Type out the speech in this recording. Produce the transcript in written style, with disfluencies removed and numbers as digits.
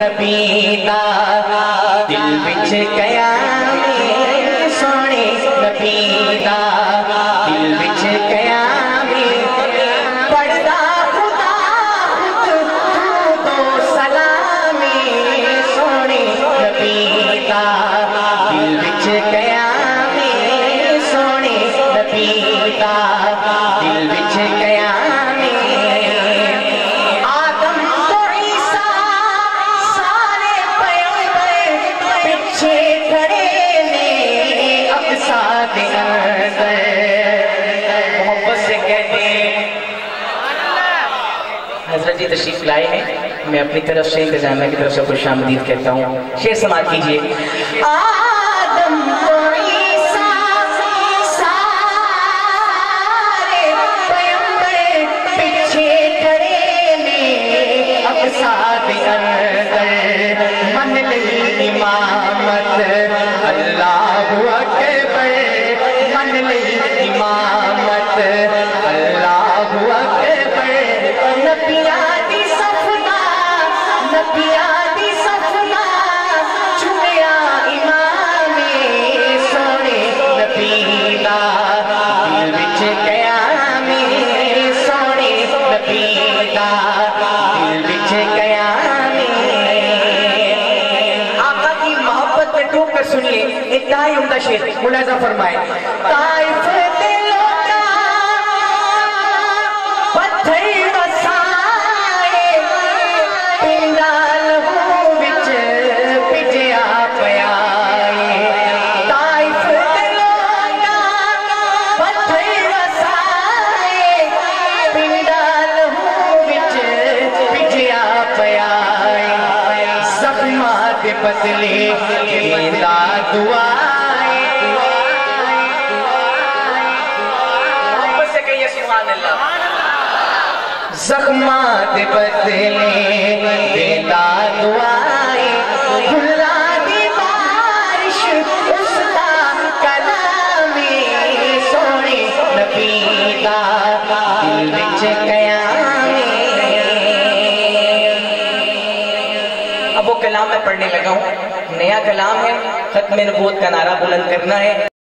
नबीदा दिल विच कयामी सोने नबीदा दिल विच कयामी पढ़दा खुदा खुद तो सलामी सोने नबीदा दिल विच कयामी सोने नबीदा दिल विच कयामी हजरत जी तशरीफ लाए हैं। मैं अपनी तरफ से इंतजामिया की तरफ से खुश आमदीद कहता हूँ। शेर समाअत कीजिए। आदम सारे पैगंबर पीछे खड़े ने अब साथ अंदर मन लई इमामत अल्लाहु अकबर मन लई इमामत अल्लाहु अकबर नबिया दी सफना नबिया दी सफना चुनिया इमामे सोने नबीदा दिल विच कयामी सोने नबीदा दिल विच कयामी। आका की मोहब्बत में डूब कर सुनिए। एक ताई उम्दा शेर मुलाजा फरमाए। ताइफ दे लोका पत्थर बदले देता दुआएं से कहिए सुभान अल्लाह। ज़ख्मात बदले देता दुआएं खुला दी बारिश उसका कलामी सोने नबीदा दिल विच कयामी। अब वो कलाम मैं पढ़ने लगा हूँ। नया कलाम है, खत्म नबूवत का नारा बुलंद करना है।